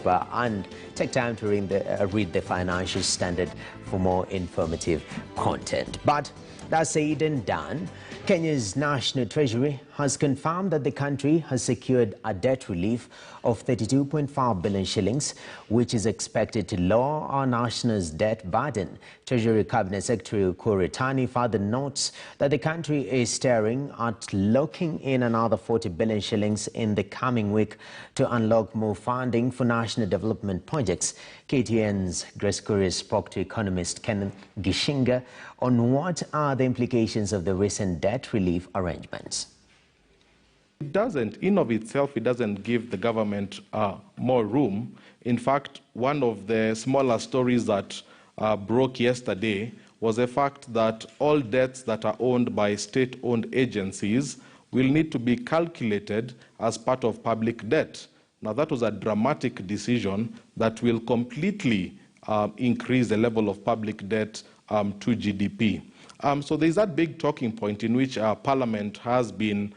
And take time to read the Financial Standard for more informative content. But that's said and done. Kenya's National Treasury has confirmed that the country has secured a debt relief of 32.5 billion shillings, which is expected to lower our nation's debt burden. Treasury Cabinet Secretary Ukur further notes that the country is staring at locking in another 40 billion shillings in the coming week to unlock more funding for national development projects. KTN's Grace Curry spoke to economist Ken Gishinga on what are the implications of the recent debt relief arrangements. It doesn't, in of itself, it doesn't give the government more room. In fact, one of the smaller stories that broke yesterday was the fact that all debts that are owned by state-owned agencies will need to be calculated as part of public debt. Now, that was a dramatic decision that will completely increase the level of public debt to GDP. So there's that big talking point in which Parliament has been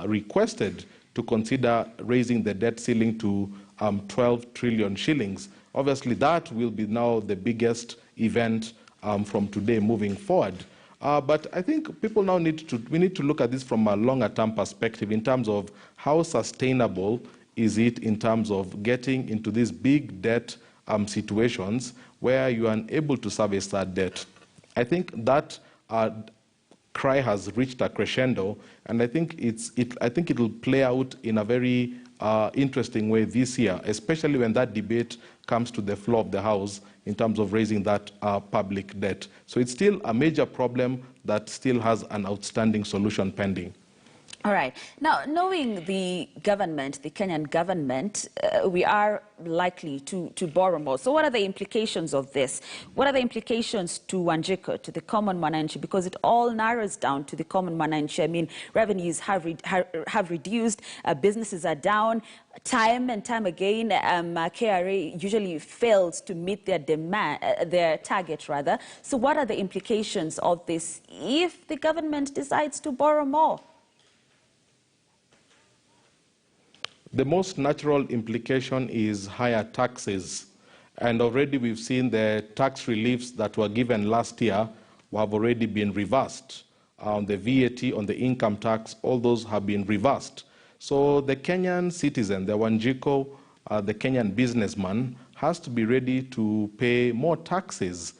requested to consider raising the debt ceiling to 12 trillion shillings. Obviously, that will be now the biggest event from today moving forward. But I think people now need to look at this from a longer-term perspective in terms of how sustainable is it in terms of getting into these big debt situations where you are unable to service that debt. I think that cry has reached a crescendo, and I think it will play out in a very interesting way this year, especially when that debate comes to the floor of the House in terms of raising that public debt. So it's still a major problem that still has an outstanding solution pending. All right. Now, knowing the government, the Kenyan government, we are likely to borrow more. So what are the implications of this? What are the implications to Wanjiku, to the common Mwananchi? Because it all narrows down to the common Mwananchi. I mean, revenues have reduced, businesses are down. Time and time again, KRA usually fails to meet their their target, rather. So what are the implications of this if the government decides to borrow more? The most natural implication is higher taxes. And already we've seen the tax reliefs that were given last year have already been reversed. The VAT on the income tax, all those have been reversed. So the Kenyan citizen, the Wanjiku, the Kenyan businessman, has to be ready to pay more taxes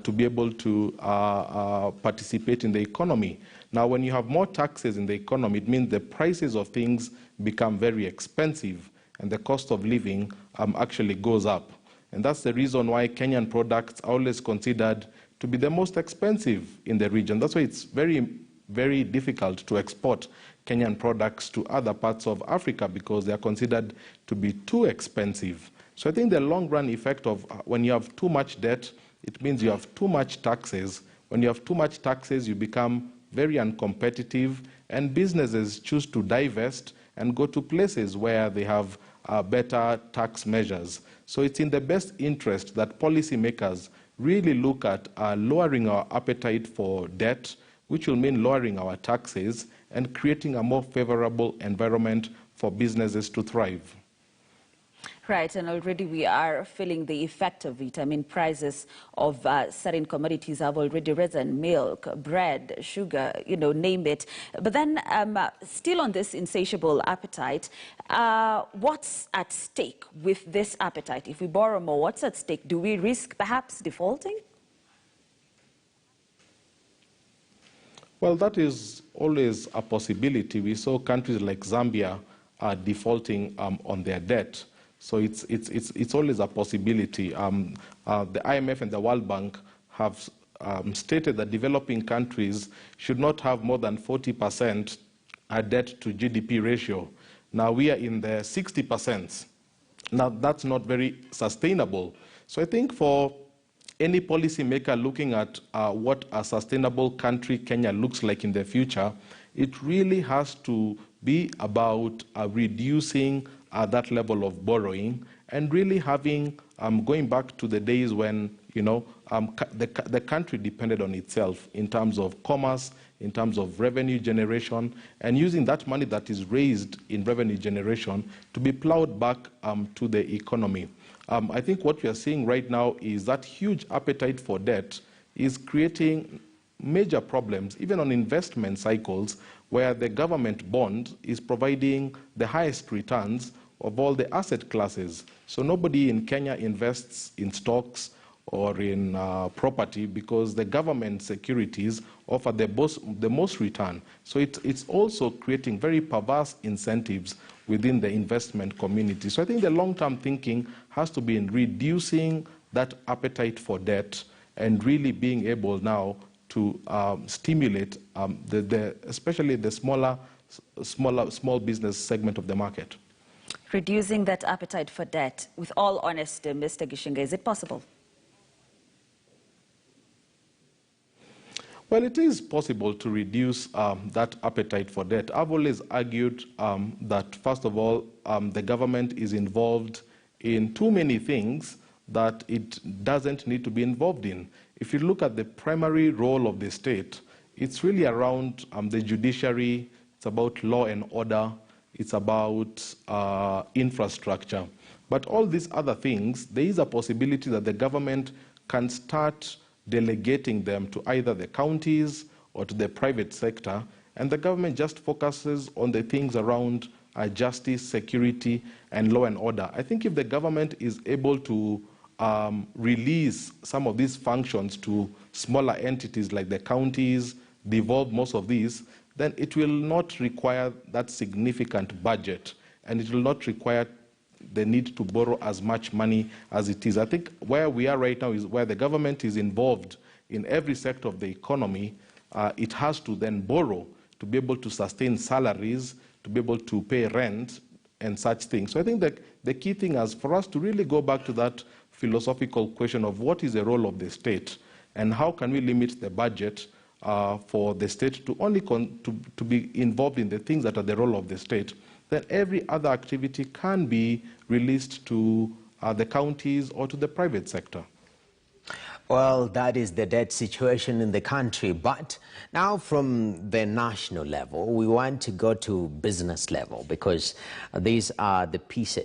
to be able to participate in the economy. Now, when you have more taxes in the economy, it means the prices of things become very expensive, and the cost of living actually goes up. And that's the reason why Kenyan products are always considered to be the most expensive in the region. That's why it's very, very difficult to export Kenyan products to other parts of Africa, because they are considered to be too expensive. So I think the long-run effect of when you have too much debt, it means you have too much taxes. When you have too much taxes, you become very uncompetitive, and businesses choose to divest and go to places where they have better tax measures. So it's in the best interest that policymakers really look at lowering our appetite for debt, which will mean lowering our taxes and creating a more favorable environment for businesses to thrive. Right, and already we are feeling the effect of it. I mean, prices of certain commodities have already risen: milk, bread, sugar, you know, name it. But then, still on this insatiable appetite, what's at stake with this appetite? If we borrow more, what's at stake? Do we risk perhaps defaulting? Well, that is always a possibility. We saw countries like Zambia defaulting on their debt. So it's always a possibility. The IMF and the World Bank have stated that developing countries should not have more than 40% debt to GDP ratio. Now we are in the 60%. Now that's not very sustainable. So I think for any policymaker looking at what a sustainable country Kenya looks like in the future, it really has to be about reducing that level of borrowing and really having, going back to the days when, you know, the country depended on itself in terms of commerce, in terms of revenue generation, and using that money that is raised in revenue generation to be plowed back to the economy. I think what we are seeing right now is that huge appetite for debt is creating major problems, even on investment cycles, where the government bond is providing the highest returns of all the asset classes. So nobody in Kenya invests in stocks or in property because the government securities offer the most return. So it's also creating very perverse incentives within the investment community. So I think the long-term thinking has to be in reducing that appetite for debt and really being able now to stimulate especially the small business segment of the market. Reducing that appetite for debt, with all honesty, Mr. Gishinga, is it possible? Well, it is possible to reduce that appetite for debt. I've always argued that, first of all, the government is involved in too many things that it doesn't need to be involved in. If you look at the primary role of the state, it's really around the judiciary, it's about law and order, it's about infrastructure. But all these other things, there is a possibility that the government can start delegating them to either the counties or to the private sector, and the government just focuses on the things around justice, security, and law and order. I think if the government is able to release some of these functions to smaller entities like the counties, devolve most of these, then it will not require that significant budget, and it will not require the need to borrow as much money as it is. I think where we are right now is where the government is involved in every sector of the economy. It has to then borrow to be able to sustain salaries, to be able to pay rent and such things. So I think that the key thing is for us to really go back to that philosophical question of what is the role of the state and how can we limit the budget for the state to only to be involved in the things that are the role of the state. Then every other activity can be released to the counties or to the private sector. Well, that is the debt situation in the country. But now from the national level, we want to go to business level because these are the pieces